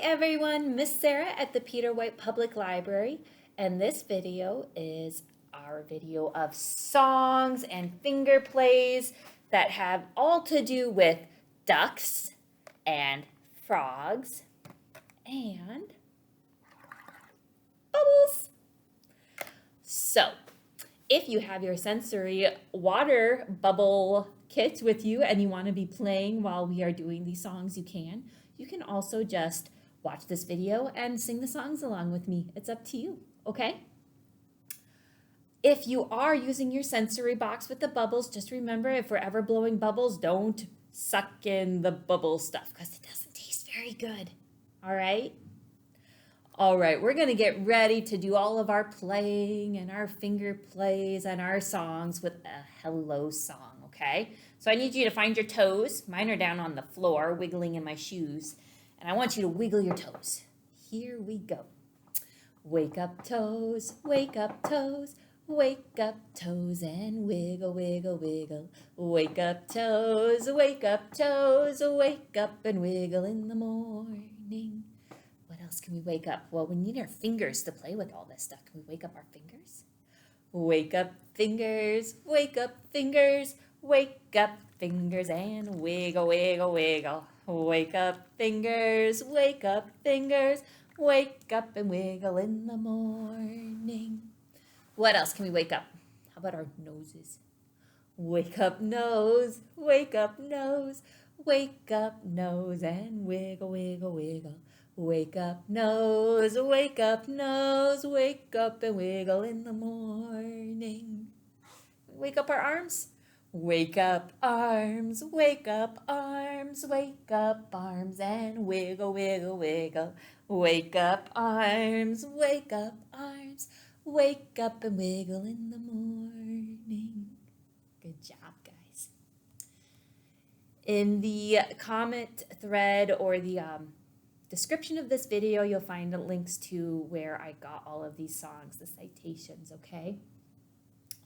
Hi everyone, Miss Sarah at the Peter White Public Library, and this video is our video of songs and finger plays that have all to do with ducks and frogs and bubbles. So, if you have your sensory water bubble kit with you and you want to be playing while we are doing these songs, you can also just watch this video and sing the songs along with me. It's up to you, okay? If you are using your sensory box with the bubbles, just remember if we're ever blowing bubbles, don't suck in the bubble stuff because it doesn't taste very good, all right? All right, we're gonna get ready to do all of our playing and our finger plays and our songs with a hello song, okay? So I need you to find your toes. Mine are down on the floor, wiggling in my shoes. And I want you to wiggle your toes. Here we go. Wake up toes, wake up toes, wake up toes and wiggle, wiggle, wiggle. Wake up toes, wake up toes, wake up and wiggle in the morning. What else can we wake up? Well, we need our fingers to play with all this stuff. Can we wake up our fingers? Wake up fingers, wake up fingers, wake up fingers and wiggle, wiggle, wiggle. Wake up fingers, wake up fingers, wake up and wiggle in the morning. What else can we wake up? How about our noses? Wake up nose, wake up nose, wake up nose and wiggle, wiggle, wiggle. Wake up nose, wake up nose, wake up and wiggle in the morning. Wake up our arms. Wake up arms, wake up arms, wake up arms and wiggle, wiggle, wiggle. Wake up arms, wake up arms, wake up and wiggle in the morning. Good job, guys. In the comment thread or the description of this video, you'll find links to where I got all of these songs, the citations, okay?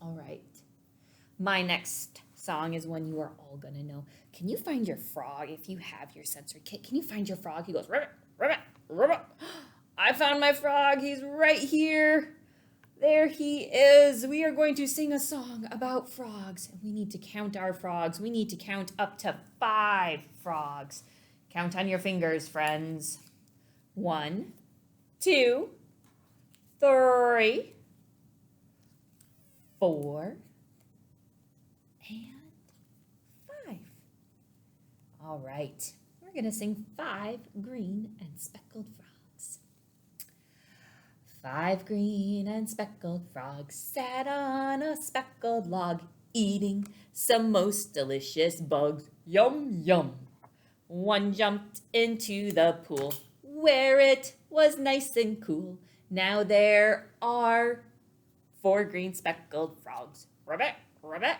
All right. My next song is one you are all gonna know. Can you find your frog if you have your sensory kit? Can you find your frog? He goes, ribbit, ribbit, ribbit. I found my frog. He's right here. There he is. We are going to sing a song about frogs. And we need to count our frogs. We need to count up to 5 frogs. Count on your fingers, friends. 1, 2, 3, 4, and 5. All right, we're gonna sing 5 green and speckled frogs. 5 green and speckled frogs sat on a speckled log, eating some most delicious bugs. Yum, yum. One jumped into the pool where it was nice and cool. Now there are 4 green speckled frogs. Ribbit, ribbit.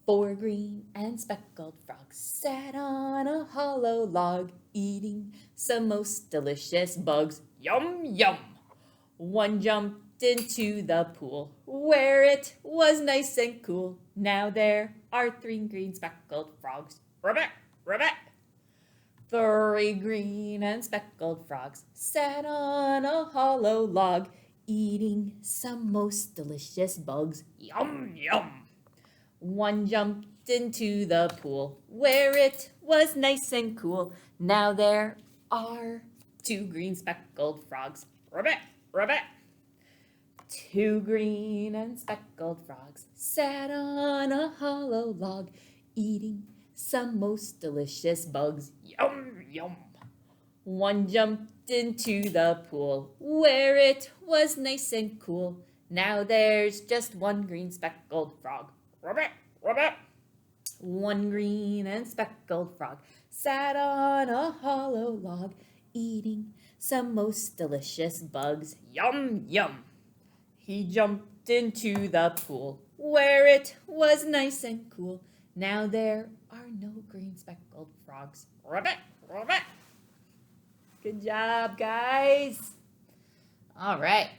4 green and speckled frogs sat on a hollow log, eating some most delicious bugs. Yum, yum. One jumped into the pool where it was nice and cool. Now there are 3 green speckled frogs. Ribbit, ribbit. 3 green and speckled frogs sat on a hollow log, eating some most delicious bugs. Yum, yum. One jumped into the pool where it was nice and cool. Now there are 2 green speckled frogs. Ribbit, ribbit. 2 green and speckled frogs sat on a hollow log, eating some most delicious bugs. Yum, yum. One jumped into the pool where it was nice and cool. Now there's just 1 green speckled frog. Ribbit, ribbit. 1 green and speckled frog sat on a hollow log, eating some most delicious bugs. Yum, yum. He jumped into the pool where it was nice and cool. Now there are no green speckled frogs. Ribbit, ribbit. Good job, guys. All right.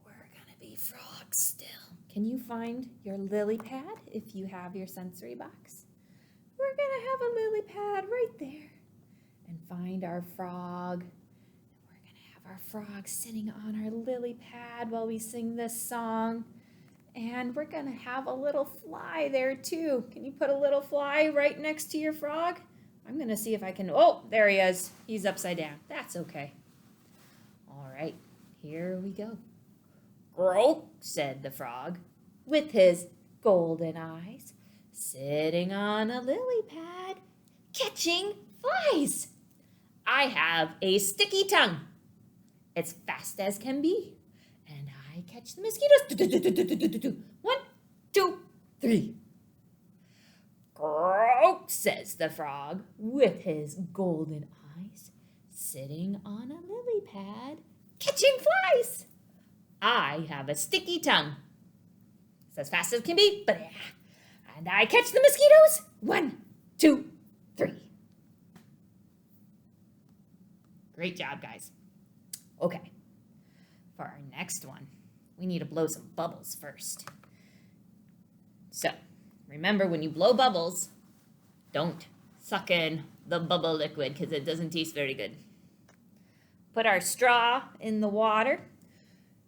We're gonna be frogs still. Can you find your lily pad if you have your sensory box? We're gonna have a lily pad right there and find our frog. We're gonna have our frog sitting on our lily pad while we sing this song. And we're gonna have a little fly there too. Can you put a little fly right next to your frog? I'm gonna see if I can, oh, there he is. He's upside down. That's okay. All right, here we go. "Croak," said the frog, with his golden eyes, sitting on a lily pad, catching flies. "I have a sticky tongue. It's fast as can be, and I catch the mosquitoes. 1, 2, 3. "Croak," says the frog, with his golden eyes, sitting on a lily pad, catching flies. "I have a sticky tongue. It's as fast as can be, but and I catch the mosquitoes. 1, 2, 3. Great job, guys. Okay, for our next one, we need to blow some bubbles first. So, remember when you blow bubbles, don't suck in the bubble liquid because it doesn't taste very good. Put our straw in the water.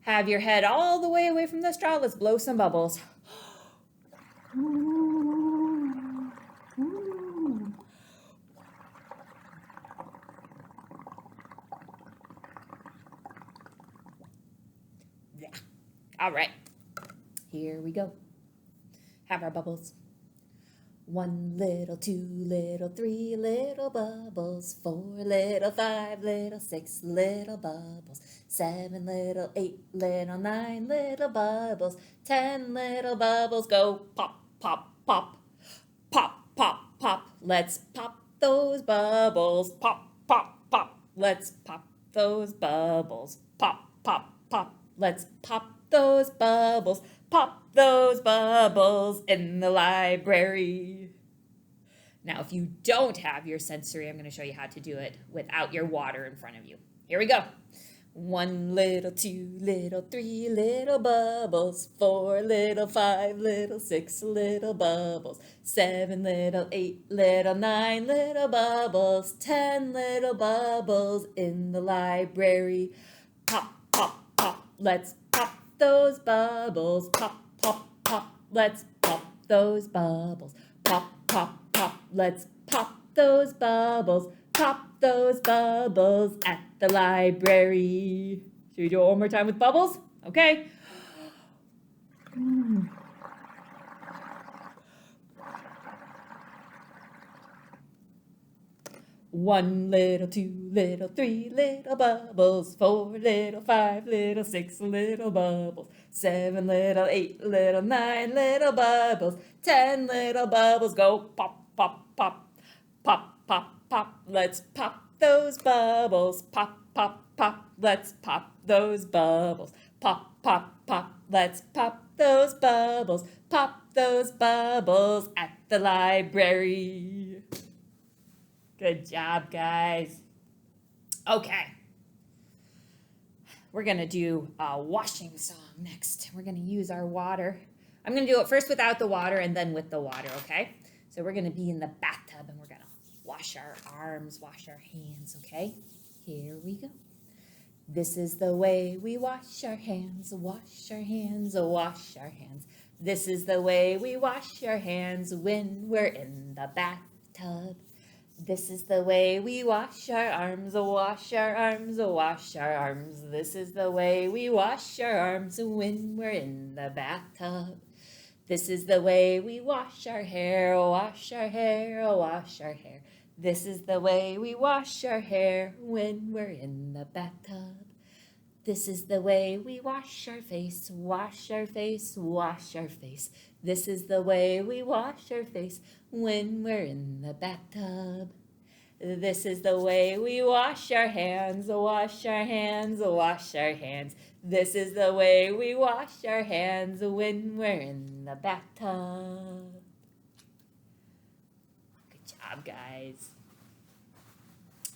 Have your head all the way away from the straw. Let's blow some bubbles. Yeah. All right. Here we go. Have our bubbles. 1 little, 2 little, 3 little bubbles, 4 little, 5 little, 6 little bubbles, 7 little, 8 little, 9 little bubbles, 10 little bubbles go pop, pop, pop, pop, pop, pop. Let's pop those bubbles, pop, pop, pop. Let's pop those bubbles, pop, pop, pop. Let's pop those bubbles, pop those bubbles in the library. Now, if you don't have your sensory, I'm going to show you how to do it without your water in front of you. Here we go. 1 little, 2 little, 3 little bubbles, 4 little, 5 little, 6 little bubbles, 7 little, 8 little, 9 little bubbles, 10 little bubbles in the library. Pop, pop, pop. Let's pop those bubbles, pop, pop, pop. Let's pop those bubbles, pop, pop, pop. Let's pop those bubbles, pop those bubbles at the library. Should we do it one more time with bubbles? Okay. One little, 2 little, 3 little bubbles, 4 little, 5 little, 6 little bubbles, 7 little, 8 little, 9 little bubbles, 10 little bubbles go pop, pop, pop, pop, pop, pop. Let's pop those bubbles, pop, pop, pop. Let's pop those bubbles, pop, pop, pop. Let's pop those bubbles, pop those bubbles at the library. Good job, guys. Okay. We're going to do a washing song next. We're going to use our water. I'm going to do it first without the water and then with the water, okay? So we're going to be in the bathtub and we're going to wash our arms, wash our hands, okay? Here we go. This is the way we wash our hands, wash our hands, wash our hands. This is the way we wash our hands when we're in the bathtub. This is the way we wash our arms, wash our arms, wash our arms. This is the way we wash our arms when we're in the bathtub. This is the way we wash our hair, wash our hair, wash our hair. This is the way we wash our hair when we're in the bathtub. This is the way we wash our face, wash our face, wash our face. This is the way we wash our face when we're in the bathtub. This is the way we wash our hands, wash our hands, wash our hands. This is the way we wash our hands when we're in the bathtub. Good job, guys.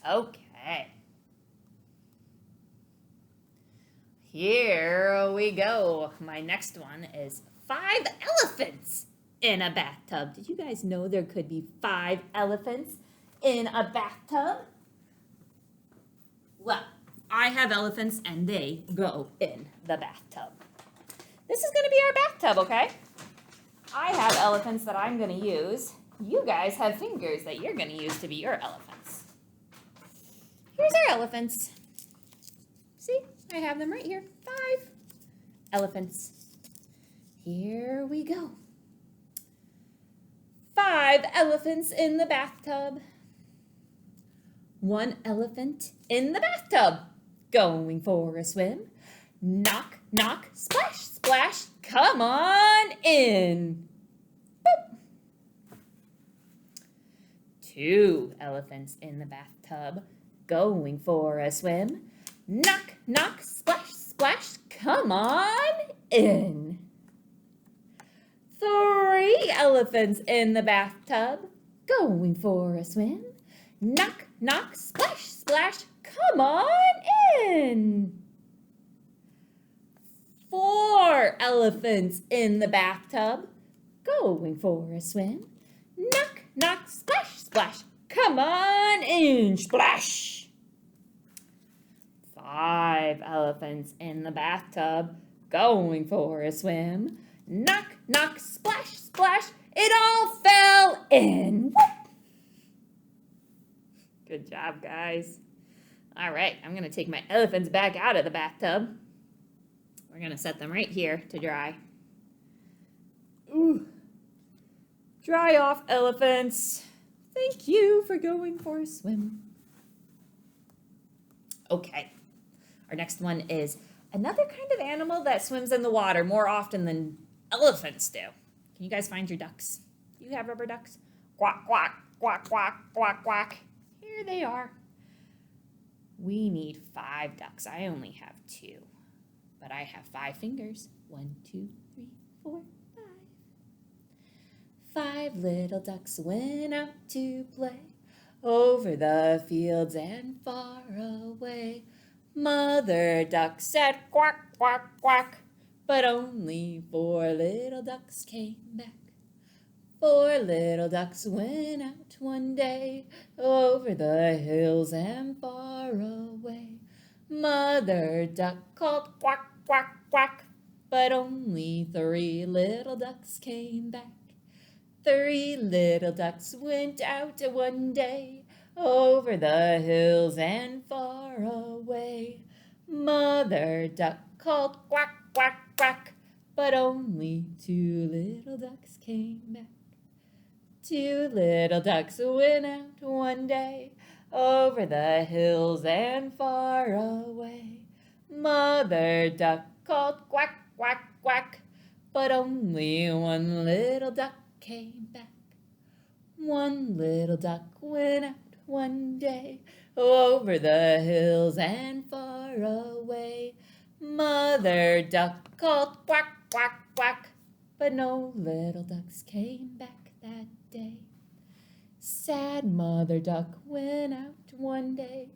Okay. Here we go. My next one is 5 elephants in a bathtub. Did you guys know there could be 5 elephants in a bathtub? Well, I have elephants and they go in the bathtub. This is going to be our bathtub, okay? I have elephants that I'm going to use. You guys have fingers that you're going to use to be your elephants. Here's our elephants. See, I have them right here. 5 elephants. Here we go. 5 elephants in the bathtub. 1 elephant in the bathtub. Going for a swim. Knock, knock, splash, splash. Come on in. Boop. 2 elephants in the bathtub. Going for a swim. Knock, knock, splash, splash. Come on in. 3 elephants in the bathtub. Going for a swim. Knock, knock, splash, splash. Come on in. 4 elephants in the bathtub. Going for a swim. Knock, knock, splash, splash. Come on in. Splash. 5 elephants in the bathtub. Going for a swim. Knock, knock, splash, splash. It all fell in. Whoop. Good job, guys. All right, I'm going to take my elephants back out of the bathtub. We're going to set them right here to dry. Ooh. Dry off, elephants. Thank you for going for a swim. Okay, our next one is another kind of animal that swims in the water more often than elephants do. Can you guys find your ducks? Do you have rubber ducks? Quack, quack, quack, quack, quack, quack. Here they are. We need 5 ducks. I only have 2, but I have 5 fingers. 1, 2, 3, 4, 5. 5 little ducks went out to play over the fields and far away. Mother duck said quack, quack, quack, but only 4 little ducks came back. 4 little ducks went out one day over the hills and far away. Mother duck called quack, quack, quack, but only 3 little ducks came back. 3 little ducks went out one day over the hills and far away. Mother duck called quack, quack, quack, but only 2 little ducks came back. 2 little ducks went out one day over the hills and far away. Mother duck called quack, quack, quack, but only 1 little duck came back. 1 little duck went out one day over the hills and far away. Mother duck called quack, quack, quack, but no little ducks came back that day. Sad mother duck went out one day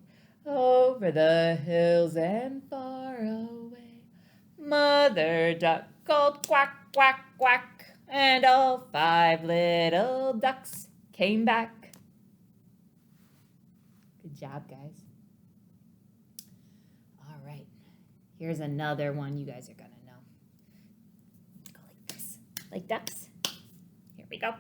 over the hills and far away. Mother duck called quack, quack, quack, and all 5 little ducks came back. Good job, guys. All right, here's another one you guys are gonna know. Go like this, like ducks. Here we go.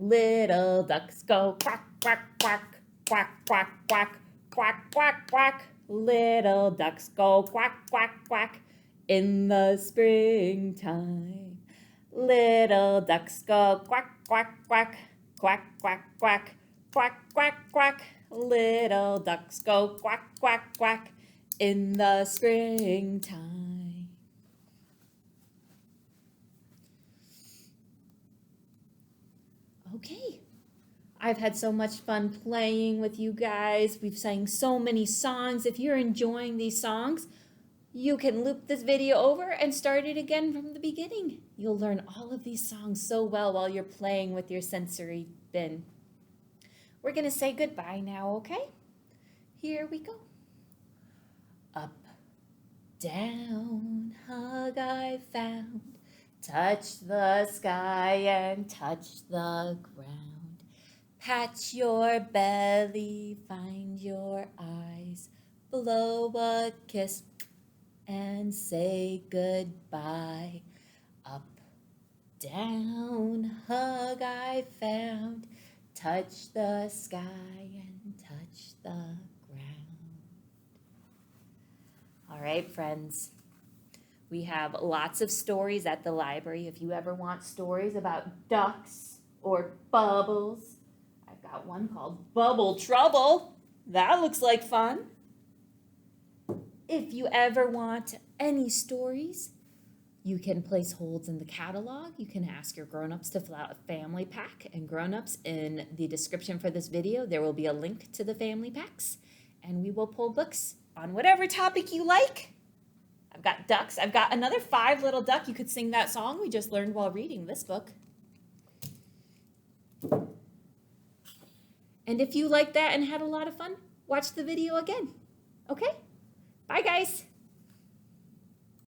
Little ducks go quack, quack, quack, quack, quack, quack, quack, quack, quack. Little ducks go quack, quack, quack in the springtime. Little ducks go quack, quack, quack, quack, quack, quack, quack, quack, quack. Little ducks go quack, quack, quack in the springtime. Okay, I've had so much fun playing with you guys. We've sang so many songs. If you're enjoying these songs, you can loop this video over and start it again from the beginning. You'll learn all of these songs so well while you're playing with your sensory bin. We're going to say goodbye now, okay? Here we go. Up, down, hug I found, Touch the sky and touch the ground. Pat your belly, find your eyes. Blow a kiss and say goodbye. Up, down, hug I found. Touch the sky and touch the ground. All right, friends. We have lots of stories at the library. If you ever want stories about ducks or bubbles, I've got one called Bubble Trouble. That looks like fun. If you ever want any stories, you can place holds in the catalog. You can ask your grown-ups to fill out a family pack. And grown-ups, in the description for this video, there will be a link to the family packs. And we will pull books on whatever topic you like. I've got ducks. I've got another 5 Little Duck. You could sing that song we just learned while reading this book. And if you liked that and had a lot of fun, watch the video again. Okay? Bye, guys.